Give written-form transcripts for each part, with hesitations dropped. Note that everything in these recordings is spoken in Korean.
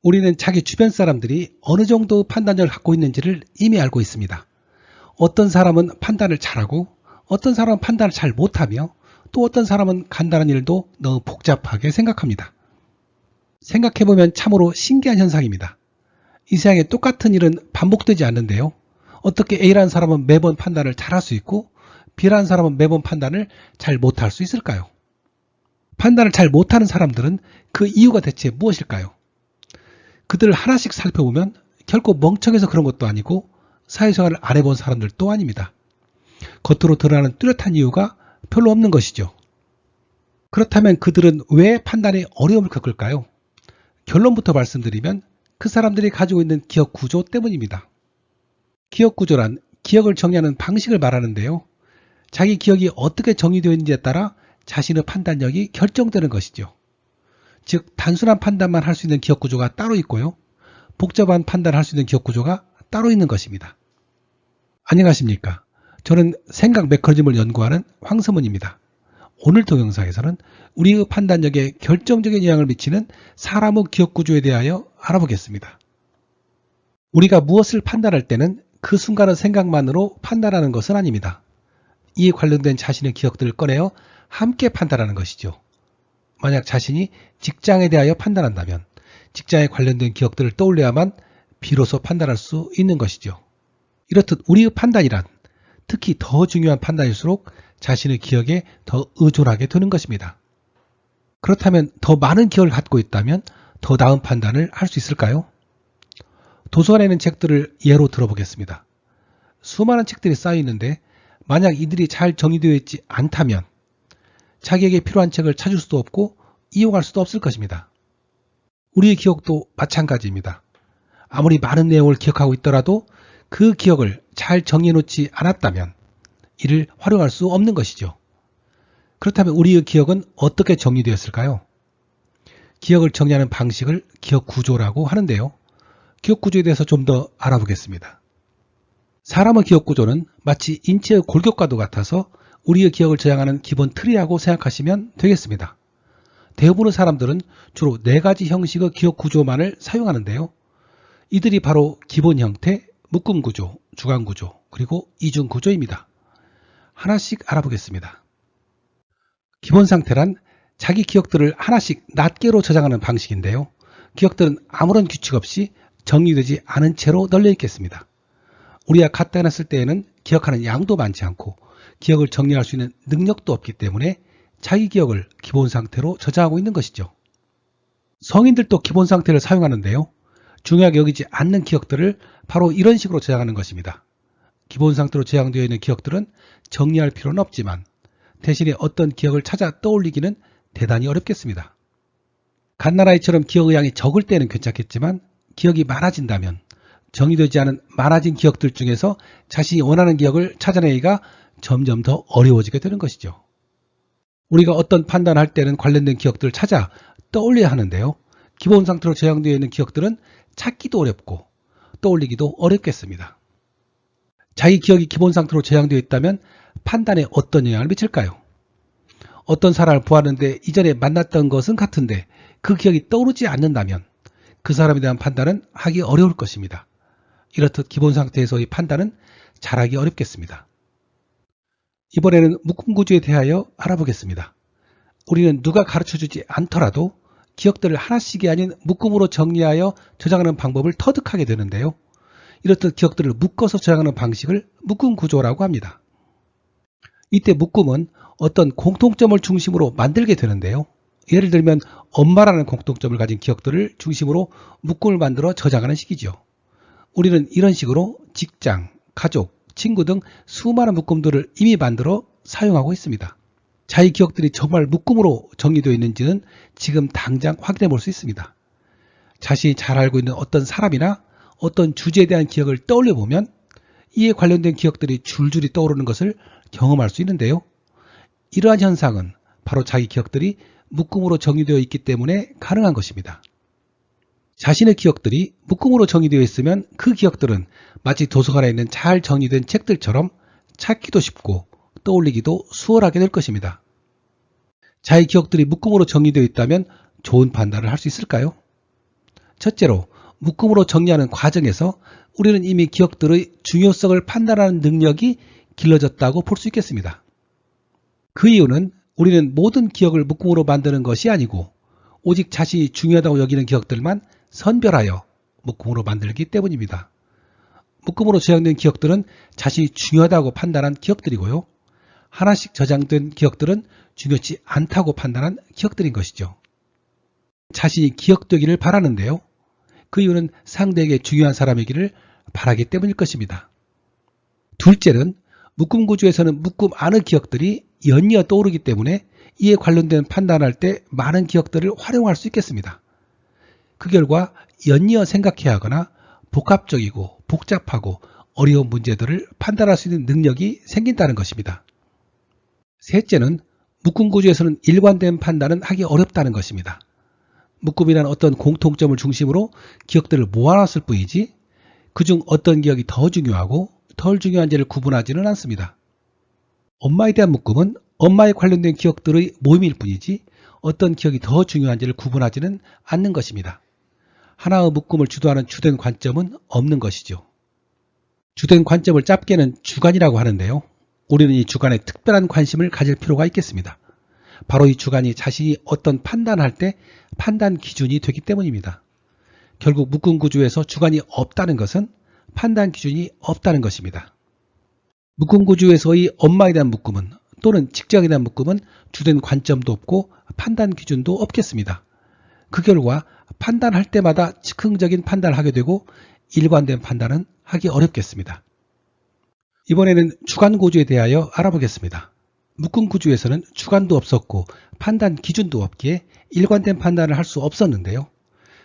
우리는 자기 주변 사람들이 어느 정도 판단력을 갖고 있는지를 이미 알고 있습니다. 어떤 사람은 판단을 잘하고 어떤 사람은 판단을 잘 못하며 또 어떤 사람은 간단한 일도 너무 복잡하게 생각합니다. 생각해보면 참으로 신기한 현상입니다. 이 세상에 똑같은 일은 반복되지 않는데요. 어떻게 A라는 사람은 매번 판단을 잘할 수 있고 B라는 사람은 매번 판단을 잘 못할 수 있을까요? 판단을 잘 못하는 사람들은 그 이유가 대체 무엇일까요? 그들을 하나씩 살펴보면 결코 멍청해서 그런 것도 아니고 사회생활을 안 해본 사람들도 아닙니다. 겉으로 드러나는 뚜렷한 이유가 별로 없는 것이죠. 그렇다면 그들은 왜 판단에 어려움을 겪을까요? 결론부터 말씀드리면 그 사람들이 가지고 있는 기억 구조 때문입니다. 기억 구조란 기억을 정리하는 방식을 말하는데요. 자기 기억이 어떻게 정리되어 있는지에 따라 자신의 판단력이 결정되는 것이죠. 즉 단순한 판단만 할 수 있는 기억 구조가 따로 있고요. 복잡한 판단을 할 수 있는 기억 구조가 따로 있는 것입니다. 안녕하십니까. 저는 생각 메커니즘을 연구하는 황성문입니다. 오늘 동영상에서는 우리의 판단력에 결정적인 영향을 미치는 사람의 기억 구조에 대하여 알아보겠습니다. 우리가 무엇을 판단할 때는 그 순간의 생각만으로 판단하는 것은 아닙니다. 이에 관련된 자신의 기억들을 꺼내어 함께 판단하는 것이죠. 만약 자신이 직장에 대하여 판단한다면 직장에 관련된 기억들을 떠올려야만 비로소 판단할 수 있는 것이죠. 이렇듯 우리의 판단이란 특히 더 중요한 판단일수록 자신의 기억에 더 의존하게 되는 것입니다. 그렇다면 더 많은 기억을 갖고 있다면 더 나은 판단을 할 수 있을까요? 도서관에 있는 책들을 예로 들어보겠습니다. 수많은 책들이 쌓여 있는데 만약 이들이 잘 정리되어 있지 않다면 자기에게 필요한 책을 찾을 수도 없고 이용할 수도 없을 것입니다. 우리의 기억도 마찬가지입니다. 아무리 많은 내용을 기억하고 있더라도 그 기억을 잘 정리해 놓지 않았다면 이를 활용할 수 없는 것이죠. 그렇다면 우리의 기억은 어떻게 정리되었을까요? 기억을 정리하는 방식을 기억 구조라고 하는데요. 기억 구조에 대해서 좀 더 알아보겠습니다. 사람의 기억 구조는 마치 인체의 골격과도 같아서 우리의 기억을 저장하는 기본 틀이라고 생각하시면 되겠습니다. 대부분의 사람들은 주로 4가지 형식의 기억 구조만을 사용하는데요. 이들이 바로 기본 형태, 묶음 구조, 주간 구조, 그리고 이중 구조입니다. 하나씩 알아보겠습니다. 기본 상태란 자기 기억들을 하나씩 낱개로 저장하는 방식인데요. 기억들은 아무런 규칙 없이 정리되지 않은 채로 널려 있겠습니다. 우리가 갖다 놨을 때에는 기억하는 양도 많지 않고 기억을 정리할 수 있는 능력도 없기 때문에 자기 기억을 기본 상태로 저장하고 있는 것이죠. 성인들도 기본 상태를 사용하는데요. 중요하게 여기지 않는 기억들을 바로 이런 식으로 저장하는 것입니다. 기본 상태로 저장되어 있는 기억들은 정리할 필요는 없지만 대신에 어떤 기억을 찾아 떠올리기는 대단히 어렵겠습니다. 갓나라이처럼 기억의 양이 적을 때는 괜찮겠지만 기억이 많아진다면 정리되지 않은 많아진 기억들 중에서 자신이 원하는 기억을 찾아내기가 점점 더 어려워지게 되는 것이죠. 우리가 어떤 판단을 할 때는 관련된 기억들을 찾아 떠올려야 하는데요. 기본 상태로 저장되어 있는 기억들은 찾기도 어렵고 떠올리기도 어렵겠습니다. 자기 기억이 기본 상태로 저장되어 있다면 판단에 어떤 영향을 미칠까요? 어떤 사람을 보았는데 이전에 만났던 것은 같은데 그 기억이 떠오르지 않는다면 그 사람에 대한 판단은 하기 어려울 것입니다. 이렇듯 기본 상태에서의 판단은 잘하기 어렵겠습니다. 이번에는 묶음 구조에 대하여 알아보겠습니다. 우리는 누가 가르쳐주지 않더라도 기억들을 하나씩이 아닌 묶음으로 정리하여 저장하는 방법을 터득하게 되는데요. 이렇듯 기억들을 묶어서 저장하는 방식을 묶음 구조라고 합니다. 이때 묶음은 어떤 공통점을 중심으로 만들게 되는데요. 예를 들면 엄마라는 공통점을 가진 기억들을 중심으로 묶음을 만들어 저장하는 식이죠. 우리는 이런 식으로 직장, 가족, 친구 등 수많은 묶음들을 이미 만들어 사용하고 있습니다. 자기 기억들이 정말 묶음으로 정리되어 있는지는 지금 당장 확인해 볼 수 있습니다. 자신이 잘 알고 있는 어떤 사람이나 어떤 주제에 대한 기억을 떠올려 보면 이에 관련된 기억들이 줄줄이 떠오르는 것을 경험할 수 있는데요. 이러한 현상은 바로 자기 기억들이 묶음으로 정리되어 있기 때문에 가능한 것입니다. 자신의 기억들이 묶음으로 정리되어 있으면 그 기억들은 마치 도서관에 있는 잘 정리된 책들처럼 찾기도 쉽고 떠올리기도 수월하게 될 것입니다. 자기 기억들이 묶음으로 정리되어 있다면 좋은 판단을 할 수 있을까요? 첫째로 묶음으로 정리하는 과정에서 우리는 이미 기억들의 중요성을 판단하는 능력이 길러졌다고 볼 수 있겠습니다. 그 이유는 우리는 모든 기억을 묶음으로 만드는 것이 아니고 오직 자신이 중요하다고 여기는 기억들만 선별하여 묶음으로 만들기 때문입니다. 묶음으로 저장된 기억들은 자신이 중요하다고 판단한 기억들이고요. 하나씩 저장된 기억들은 중요치 않다고 판단한 기억들인 것이죠. 자신이 기억되기를 바라는데요. 그 이유는 상대에게 중요한 사람이기를 바라기 때문일 것입니다. 둘째는 묶음 구조에서는 묶음 안의 기억들이 연이어 떠오르기 때문에 이에 관련된 판단할 때 많은 기억들을 활용할 수 있겠습니다. 그 결과 연이어 생각해야 하거나 복합적이고 복잡하고 어려운 문제들을 판단할 수 있는 능력이 생긴다는 것입니다. 셋째는 묶음 구조에서는 일관된 판단은 하기 어렵다는 것입니다. 묶음이란 어떤 공통점을 중심으로 기억들을 모아놨을 뿐이지 그중 어떤 기억이 더 중요하고 덜 중요한지를 구분하지는 않습니다. 엄마에 대한 묶음은 엄마에 관련된 기억들의 모임일 뿐이지 어떤 기억이 더 중요한지를 구분하지는 않는 것입니다. 하나의 묶음을 주도하는 주된 관점은 없는 것이죠. 주된 관점을 짧게는 주관이라고 하는데요. 우리는 이 주관에 특별한 관심을 가질 필요가 있겠습니다. 바로 이 주관이 자신이 어떤 판단할 때 판단 기준이 되기 때문입니다. 결국 묶음 구조에서 주관이 없다는 것은 판단 기준이 없다는 것입니다. 묶음 구조에서의 엄마에 대한 묶음은 또는 직장에 대한 묶음은 주된 관점도 없고 판단 기준도 없겠습니다. 그 결과 판단할 때마다 즉흥적인 판단을 하게 되고 일관된 판단은 하기 어렵겠습니다. 이번에는 주관 구조에 대하여 알아보겠습니다. 묶음 구조에서는 주관도 없었고 판단 기준도 없기에 일관된 판단을 할 수 없었는데요.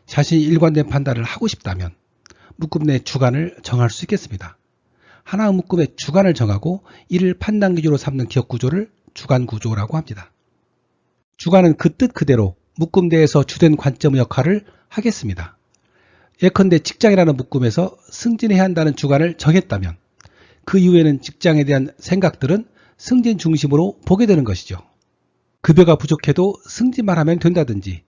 자신이 일관된 판단을 하고 싶다면 묶음 내 주관을 정할 수 있겠습니다. 하나의 묶음의 주관을 정하고 이를 판단 기준으로 삼는 기억 구조를 주관 구조라고 합니다. 주관은 그 뜻 그대로 묶음 내에서 주된 관점의 역할을 하겠습니다. 예컨대 직장이라는 묶음에서 승진해야 한다는 주관을 정했다면 그 이후에는 직장에 대한 생각들은 승진 중심으로 보게 되는 것이죠. 급여가 부족해도 승진만 하면 된다든지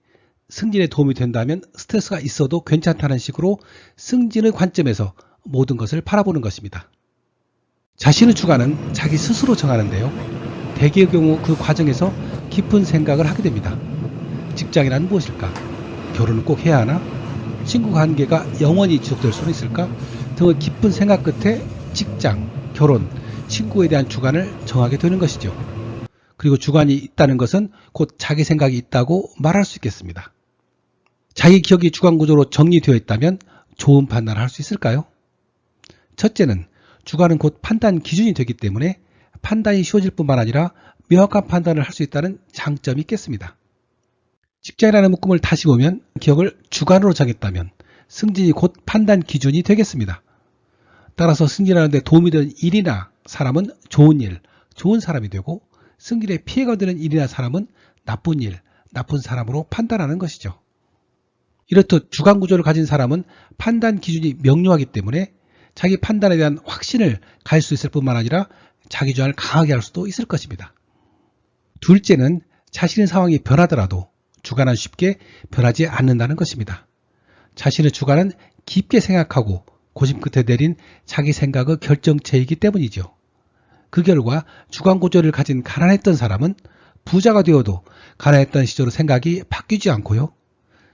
승진에 도움이 된다면 스트레스가 있어도 괜찮다는 식으로 승진의 관점에서 모든 것을 바라보는 것입니다. 자신의 주관은 자기 스스로 정하는데요. 대개의 경우 그 과정에서 깊은 생각을 하게 됩니다. 직장이란 무엇일까? 결혼은 꼭 해야 하나? 친구 관계가 영원히 지속될 수는 있을까? 등의 깊은 생각 끝에 직장, 결혼, 친구에 대한 주관을 정하게 되는 것이죠. 그리고 주관이 있다는 것은 곧 자기 생각이 있다고 말할 수 있겠습니다. 자기 기억이 주관 구조로 정리되어 있다면 좋은 판단을 할 수 있을까요? 첫째는 주관은 곧 판단 기준이 되기 때문에 판단이 쉬워질 뿐만 아니라 명확한 판단을 할 수 있다는 장점이 있겠습니다. 직장이라는 묶음을 다시 보면 기억을 주관으로 정했다면 승진이 곧 판단 기준이 되겠습니다. 따라서 승진하는 데 도움이 되는 일이나 사람은 좋은 일, 좋은 사람이 되고 승진에 피해가 되는 일이나 사람은 나쁜 일, 나쁜 사람으로 판단하는 것이죠. 이렇듯 주관 구조를 가진 사람은 판단 기준이 명료하기 때문에 자기 판단에 대한 확신을 가질 수 있을 뿐만 아니라 자기 주장을 강하게 할 수도 있을 것입니다. 둘째는 자신의 상황이 변하더라도 주관은 쉽게 변하지 않는다는 것입니다. 자신의 주관은 깊게 생각하고 고심 끝에 내린 자기 생각의 결정체이기 때문이죠. 그 결과 주관 구조를 가진 가난했던 사람은 부자가 되어도 가난했던 시절의 생각이 바뀌지 않고요.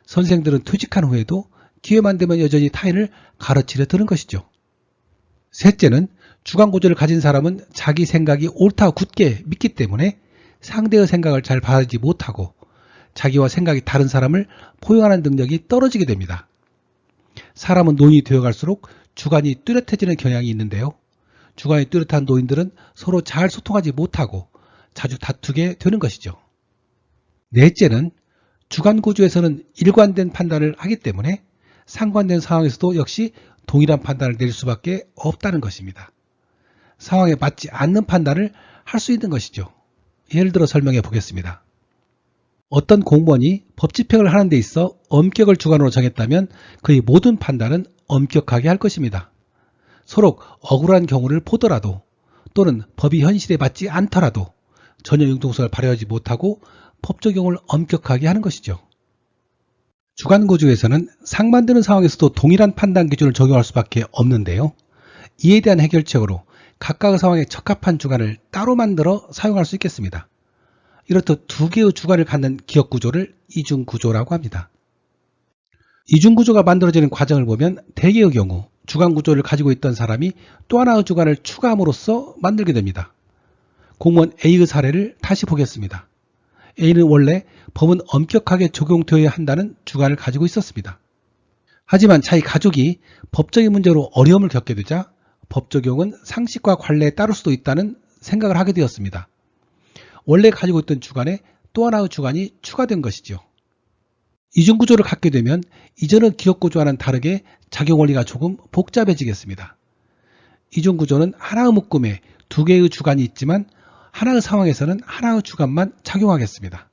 선생들은 퇴직한 후에도 기회만 되면 여전히 타인을 가르치려 드는 것이죠. 셋째는 주관 구조를 가진 사람은 자기 생각이 옳다고 굳게 믿기 때문에 상대의 생각을 잘 받아들이지 못하고 자기와 생각이 다른 사람을 포용하는 능력이 떨어지게 됩니다. 사람은 노인이 되어갈수록 주관이 뚜렷해지는 경향이 있는데요. 주관이 뚜렷한 노인들은 서로 잘 소통하지 못하고 자주 다투게 되는 것이죠. 넷째는 주관 구조에서는 일관된 판단을 하기 때문에 상관된 상황에서도 역시 동일한 판단을 내릴 수밖에 없다는 것입니다. 상황에 맞지 않는 판단을 할 수 있는 것이죠. 예를 들어 설명해 보겠습니다. 어떤 공무원이 법 집행을 하는 데 있어 엄격을 주관으로 정했다면 그의 모든 판단은 엄격하게 할 것입니다. 서로 억울한 경우를 보더라도 또는 법이 현실에 맞지 않더라도 전혀 융통성을 발휘하지 못하고 법 적용을 엄격하게 하는 것이죠. 주관구조에서는 상반되는 상황에서도 동일한 판단 기준을 적용할 수밖에 없는데요. 이에 대한 해결책으로 각각의 상황에 적합한 주관을 따로 만들어 사용할 수 있겠습니다. 이렇듯 두 개의 주관을 갖는 기억구조를 이중구조라고 합니다. 이중구조가 만들어지는 과정을 보면 대개의 경우 주관구조를 가지고 있던 사람이 또 하나의 주관을 추가함으로써 만들게 됩니다. 공무원 A의 사례를 다시 보겠습니다. A는 원래 법은 엄격하게 적용되어야 한다는 주관을 가지고 있었습니다. 하지만 자기 가족이 법적인 문제로 어려움을 겪게 되자 법 적용은 상식과 관례에 따를 수도 있다는 생각을 하게 되었습니다. 원래 가지고 있던 주관에 또 하나의 주관이 추가된 것이죠. 이중구조를 갖게 되면 이전의 기억구조와는 다르게 작용 원리가 조금 복잡해지겠습니다. 이중구조는 하나의 묶음에 두 개의 주관이 있지만 하나의 상황에서는 하나의 주관만 작용하겠습니다.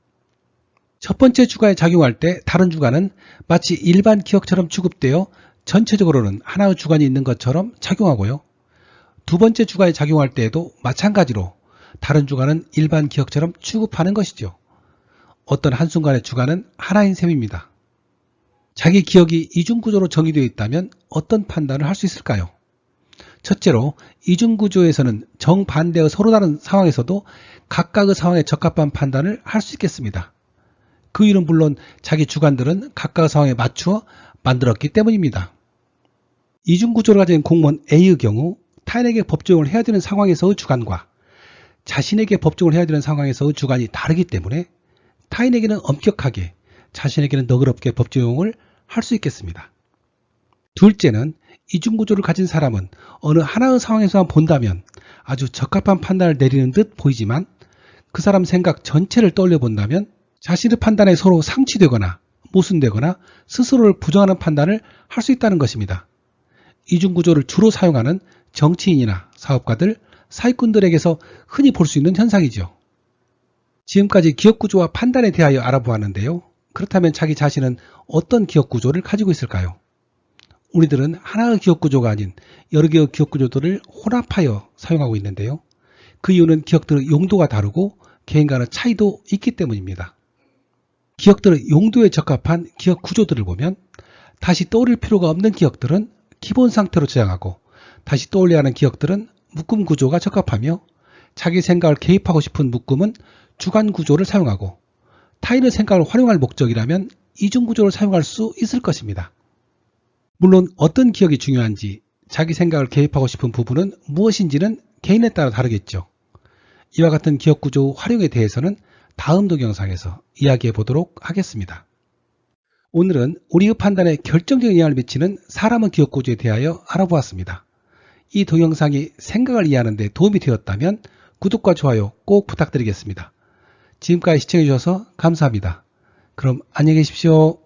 첫 번째 주관에 작용할 때 다른 주관은 마치 일반 기억처럼 취급되어 전체적으로는 하나의 주관이 있는 것처럼 작용하고요. 두 번째 주관에 작용할 때에도 마찬가지로 다른 주관은 일반 기억처럼 취급하는 것이죠. 어떤 한순간의 주관은 하나인 셈입니다. 자기 기억이 이중구조로 정의되어 있다면 어떤 판단을 할 수 있을까요? 첫째로 이중구조에서는 정반대의 서로 다른 상황에서도 각각의 상황에 적합한 판단을 할 수 있겠습니다. 그 이유는 물론 자기 주관들은 각각의 상황에 맞추어 만들었기 때문입니다. 이중구조를 가진 공무원 A의 경우 타인에게 법적용을 해야 되는 상황에서의 주관과 자신에게 법적용을 해야 되는 상황에서의 주관이 다르기 때문에 타인에게는 엄격하게, 자신에게는 너그럽게 법적용을 할 수 있겠습니다. 둘째는 이중구조를 가진 사람은 어느 하나의 상황에서만 본다면 아주 적합한 판단을 내리는 듯 보이지만 그 사람 생각 전체를 떠올려 본다면 자신의 판단에 서로 상치되거나 모순되거나 스스로를 부정하는 판단을 할 수 있다는 것입니다. 이중구조를 주로 사용하는 정치인이나 사업가들, 사기꾼들에게서 흔히 볼 수 있는 현상이죠. 지금까지 기억구조와 판단에 대하여 알아보았는데요. 그렇다면 자기 자신은 어떤 기억구조를 가지고 있을까요? 우리들은 하나의 기억구조가 아닌 여러 개의 기억구조들을 혼합하여 사용하고 있는데요. 그 이유는 기억들의 용도가 다르고 개인 간의 차이도 있기 때문입니다. 기억들의 용도에 적합한 기억 구조들을 보면 다시 떠올릴 필요가 없는 기억들은 기본 상태로 저장하고 다시 떠올려야 하는 기억들은 묶음 구조가 적합하며 자기 생각을 개입하고 싶은 묶음은 주관 구조를 사용하고 타인의 생각을 활용할 목적이라면 이중 구조를 사용할 수 있을 것입니다. 물론 어떤 기억이 중요한지 자기 생각을 개입하고 싶은 부분은 무엇인지는 개인에 따라 다르겠죠. 이와 같은 기억 구조 활용에 대해서는 다음 동영상에서 이야기해 보도록 하겠습니다. 오늘은 우리의 판단에 결정적인 영향을 미치는 사람의 기억 구조에 대하여 알아보았습니다. 이 동영상이 생각을 이해하는 데 도움이 되었다면 구독과 좋아요 꼭 부탁드리겠습니다. 지금까지 시청해 주셔서 감사합니다. 그럼 안녕히 계십시오.